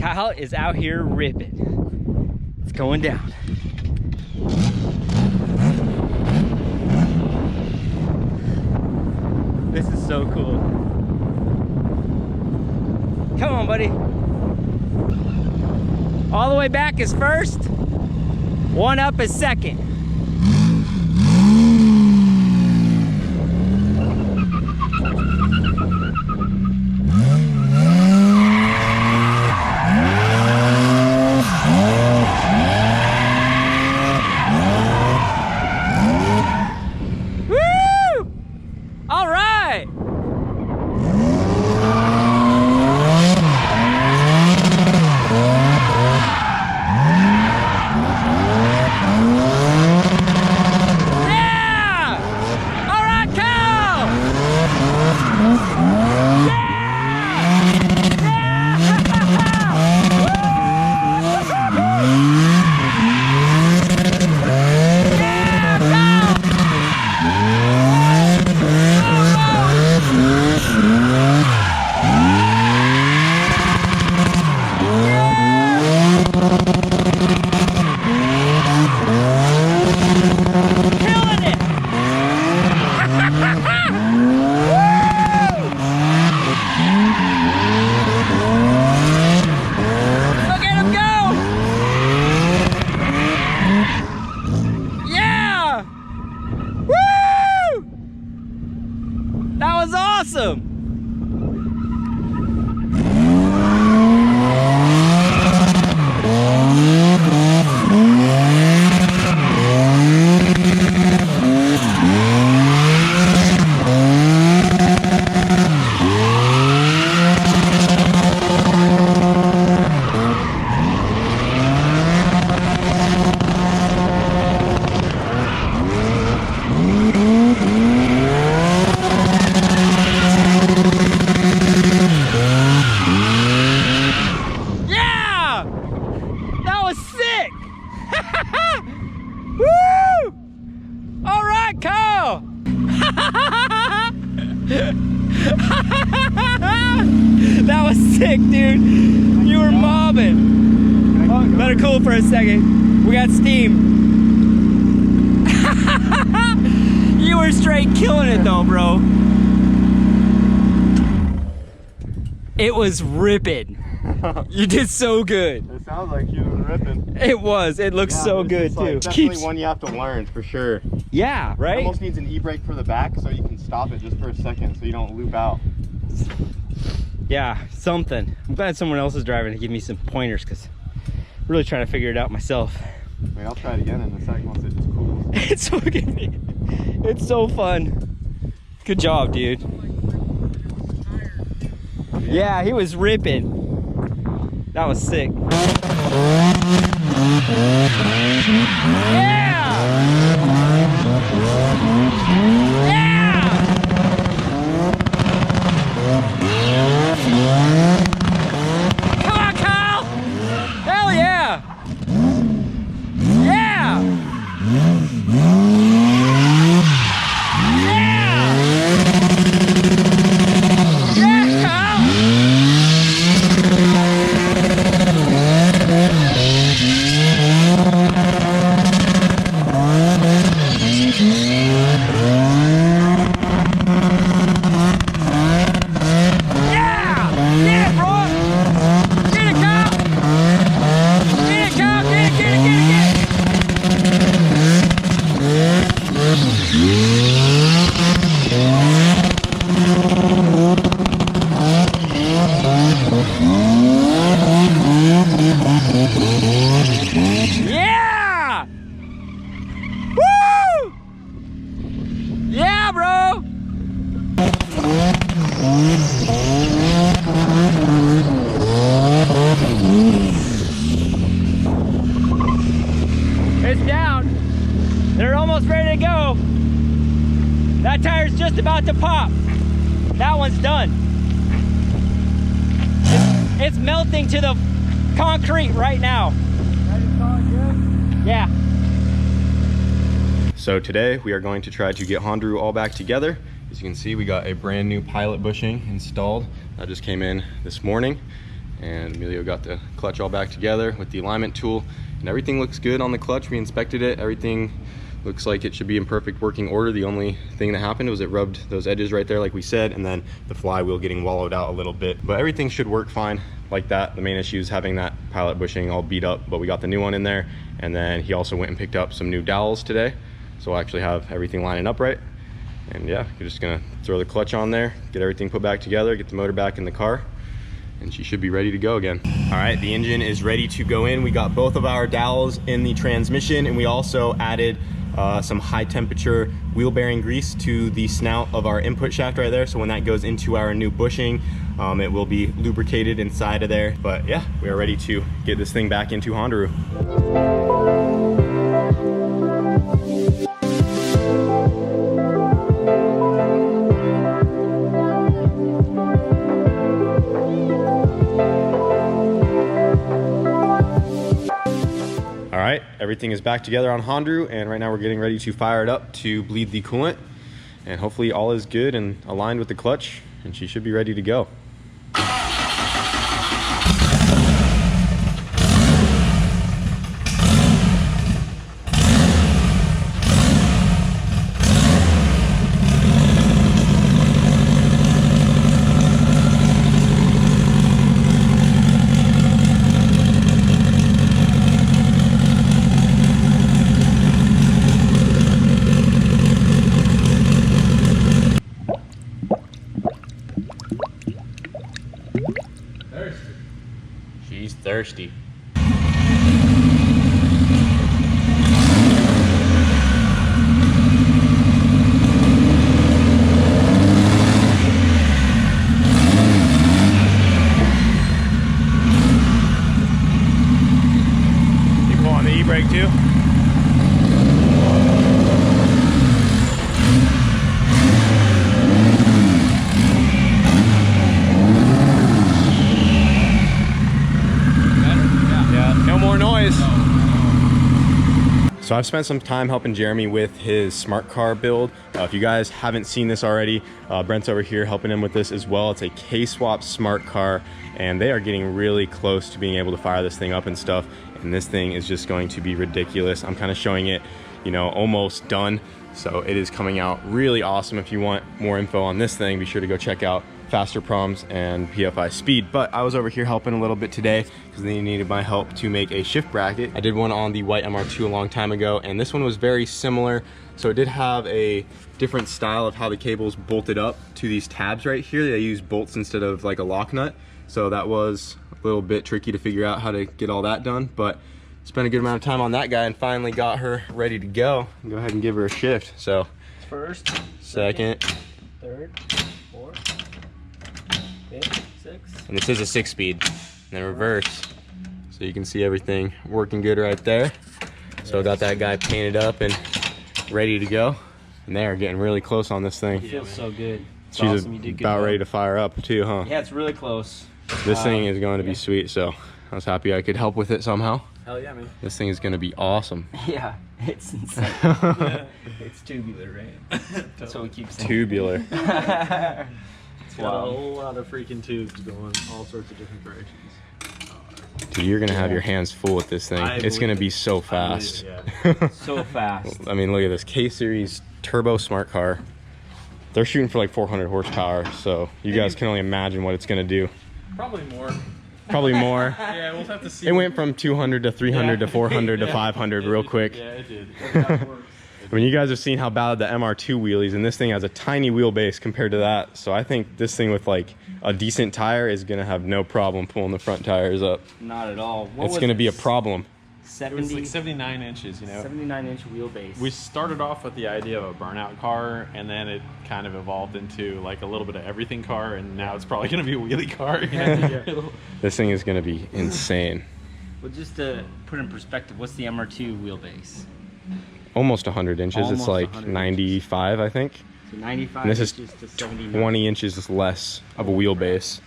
Kyle is out here ripping. It's going down. This is so cool. Come on, buddy. All the way back is first. One up is second. Awesome! That was sick, dude. You were mobbing. Let her cool for a second. We got steam. You were straight killing it though, bro. It was ripping. You did so good. It sounds like you were ripping. It was. It looks so good too. Like, definitely one you have to learn for sure. Yeah, right? It almost needs an e-brake for the back so you can stop it just for a second so you don't loop out. Yeah, something. I'm glad someone else is driving to give me some pointers because I'm really trying to figure it out myself. Wait, I'll try it again in a second once it just cools. It's fucking, it's so fun. Good job, dude. Yeah, he was ripping. That was sick. Yeah! Come on, Kyle! Hell yeah! Yeah! Yeah! Woo! Yeah, bro! It's down. They're almost ready to go. That tire's just about to pop. That one's done. It's melting to the concrete right now. Yeah. So today we are going to try to get Hondaru all back together. As you can see, we got a brand new pilot bushing installed. That just came in this morning. And Emilio got the clutch all back together with the alignment tool, and everything looks good on the clutch. We inspected it. Everything looks like it should be in perfect working order. The only thing that happened was it rubbed those edges right there like we said, and then the flywheel getting wallowed out a little bit. But everything should work fine like that. The main issue is having that pilot bushing all beat up, but we got the new one in there. And then he also went and picked up some new dowels today. So we'll actually have everything lining up right. And yeah, we're just gonna throw the clutch on there, get everything put back together, get the motor back in the car, and she should be ready to go again. All right, the engine is ready to go in. We got both of our dowels in the transmission, and we also added some high temperature wheel bearing grease to the snout of our input shaft right there. So when that goes into our new bushing, it will be lubricated inside of there. But yeah, we are ready to get this thing back into Hondaru. All right, everything is back together on Hondaru, and right now we're getting ready to fire it up to bleed the coolant, and hopefully all is good and aligned with the clutch, and she should be ready to go. She's thirsty. You pull on the e-brake too? No more noise. So I've spent some time helping Jeremy with his smart car build. If you guys haven't seen this already, Brent's over here helping him with this as well. It's a K-swap smart car, and they are getting really close to being able to fire this thing up and stuff. And this thing is just going to be ridiculous. I'm kind of showing it, you know, almost done. So it is coming out really awesome. If you want more info on this thing, be sure to go check out Faster Proms and PFI Speed. But I was over here helping a little bit today because they needed my help to make a shift bracket. I did one on the white MR2 a long time ago, and this one was very similar. So it did have a different style of how the cables bolted up to these tabs right here. They use bolts instead of like a lock nut. So that was a little bit tricky to figure out how to get all that done, but spent a good amount of time on that guy and finally got her ready to go. Go ahead and give her a shift. So First, second, third, fourth, fifth, sixth. and this is a 6-speed, and then reverse. So you can see everything working good right there. So I got that guy painted up and ready to go. And they are getting really close on this thing. It feels so good. It's She's awesome. You did good about job. ready to fire up too, huh? Yeah, it's really close. This thing is going to be sweet, so I was happy I could help with it somehow. Hell yeah, man. This thing is going to be awesome. Yeah, it's insane. It's tubular, right? That's what we keep saying. Tubular. It's Got a wild. whole lot of freaking tubes going all sorts of different directions. Dude, you're going to have your hands full with this thing. It's going to be so fast. So fast. I mean, look at this K-Series turbo smart car. They're shooting for like 400 horsepower, so you guys can only imagine what it's going to do. Probably more. Probably more. Yeah, we'll have to see. It went from 200 to 300 to 400 to 500 real quick. Yeah, it did. I mean, you guys have seen how bad the MR2 wheelies, and this thing has a tiny wheelbase compared to that. So I think this thing with like a decent tire is going to have no problem pulling the front tires up. Not at all. It's going to be a problem. 70, It's like 79 inches, you know. 79-inch wheelbase. We started off with the idea of a burnout car, and then it kind of evolved into like a little bit of everything car, and now it's probably going to be a wheelie car. You know? This thing is going to be insane. Well, just to put in perspective, what's the MR2 wheelbase? Almost 100 inches. Almost It's like 100 95, I think. So 95 And this is inches to 79. 20 inches less of a wheelbase.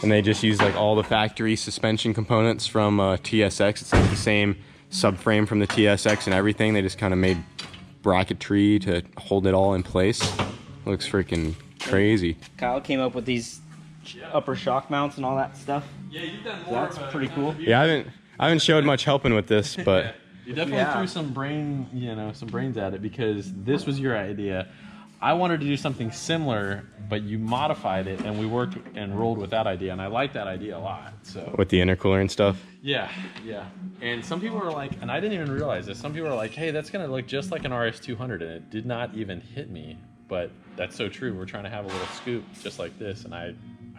And they just use like all the factory suspension components from TSX. It's like the same subframe from the TSX and everything. They just kind of made bracketry to hold it all in place. Looks freaking crazy. Kyle came up with these upper shock mounts and all that stuff. Yeah, you've done more. That's pretty cool. Yeah, I haven't showed much helping with this, but You definitely threw some some brains at it, because this was your idea. I wanted to do something similar, but you modified it, and we worked and rolled with that idea, and I like that idea a lot. So with the intercooler and stuff. yeah. And some people are like, and I didn't even realize this. Some people are like, "Hey, that's gonna look just like an RS200," and it did not even hit me. But that's so true. We're trying to have a little scoop just like this, and I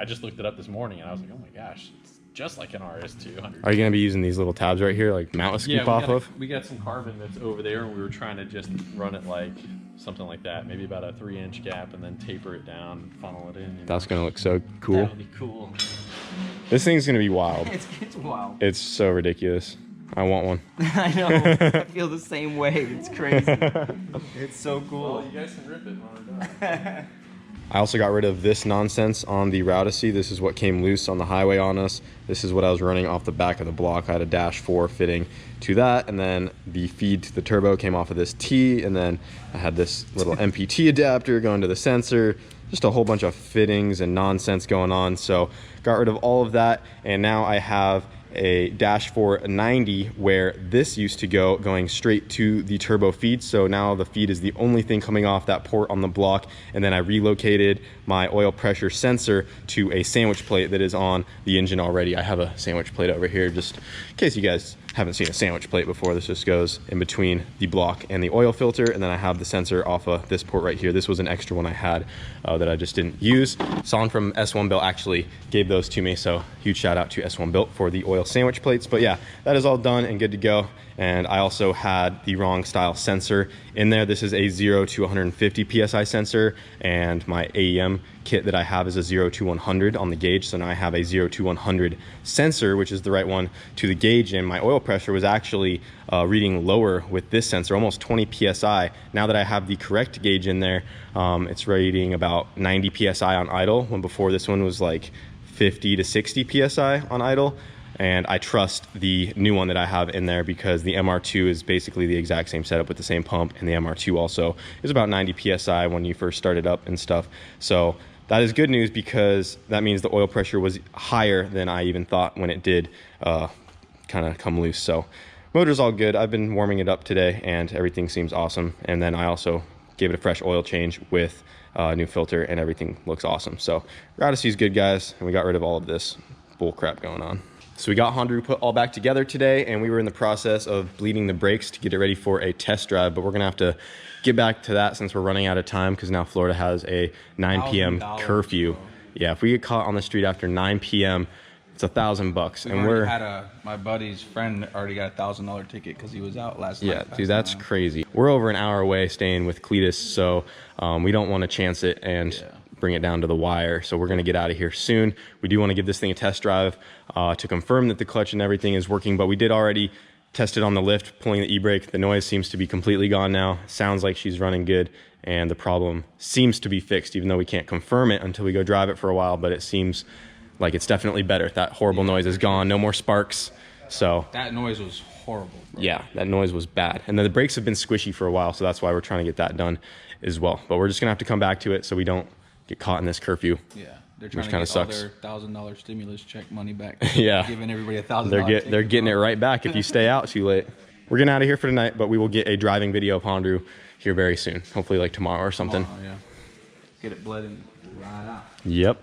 just looked it up this morning, and I was like, "Oh my gosh, it's just like an RS200." Are you gonna be using these little tabs right here, like mount a scoop off of? We got some carbon that's over there, and we were trying to just run it like something like that, maybe about a 3-inch gap, and then taper it down and funnel it in. That's gonna look so cool. That would be cool. This thing's gonna be wild. It's wild. It's so ridiculous. I want one. I know. I feel the same way. It's crazy. It's so cool. Well, you guys can rip it when we're done. I also got rid of this nonsense on the Rowdesy. This is what came loose on the highway on us. This is what I was running off the back of the block. I had a dash 4 fitting to that, and then the feed to the turbo came off of this T, and then I had this little MPT adapter going to the sensor. Just a whole bunch of fittings and nonsense going on. So got rid of all of that, and now I have a dash 490 where this used to go, going straight to the turbo feed. So now the feed is the only thing coming off that port on the block, and then I relocated my oil pressure sensor to a sandwich plate that is on the engine already. I have a sandwich plate over here, just in case you guys haven't seen a sandwich plate before. This just goes in between the block and the oil filter, and then I have the sensor off of this port right here. This was an extra one I had that I just didn't use. Son from S1 Built actually gave those to me, so huge shout out to S1 Built for the oil sandwich plates. But yeah, that is all done and good to go. And I also had the wrong style sensor in there. This is a 0 to 150 PSI sensor, and my AEM kit that I have is a 0 to 100 on the gauge. So now I have a 0 to 100 sensor, which is the right one to the gauge, and my oil pressure was actually reading lower with this sensor, almost 20 PSI. Now that I have the correct gauge in there, it's reading about 90 PSI on idle, when before this one was like 50 to 60 PSI on idle. And I trust the new one that I have in there, because the MR2 is basically the exact same setup with the same pump, and the MR2 also is about 90 PSI when you first start it up and stuff. So that is good news, because that means the oil pressure was higher than I even thought when it did kind of come loose. So motor's all good. I've been warming it up today, and everything seems awesome. And then I also gave it a fresh oil change with a new filter, and everything looks awesome. So Rowdesy's good, guys, and we got rid of all of this bull crap going on. So we got Hondaru put all back together today, and we were in the process of bleeding the brakes to get it ready for a test drive, but we're gonna have to get back to that since we're running out of time, because now Florida has a 9 p.m. curfew. Yeah, if we get caught on the street after 9 p.m., it's $1,000, and we're had my buddy's friend already got a $1,000 ticket because he was out last night. Yeah, dude, that's crazy. We're over an hour away staying with Cletus, so we don't want to chance it and bring it down to the wire. So we're going to get out of here soon. We do want to give this thing a test drive to confirm that the clutch and everything is working, but we did already test it on the lift, pulling the e-brake. The noise seems to be completely gone now. Sounds like she's running good, and the problem seems to be fixed, even though we can't confirm it until we go drive it for a while, but it seems like it's definitely better. That horrible noise is gone, no more sparks. So that noise was horrible, bro. Yeah, that noise was bad. And then the brakes have been squishy for a while, so that's why we're trying to get that done as well. But we're just gonna have to come back to it so we don't get caught in this curfew. Yeah, they're trying to get all their $1,000 stimulus check money back. Yeah, giving everybody $1,000. They're getting it right back if you stay out too late. We're getting out of here for tonight, but we will get a driving video of Hondaru here very soon. Hopefully like tomorrow or something. Yeah. Get it bled and ride out. Yep.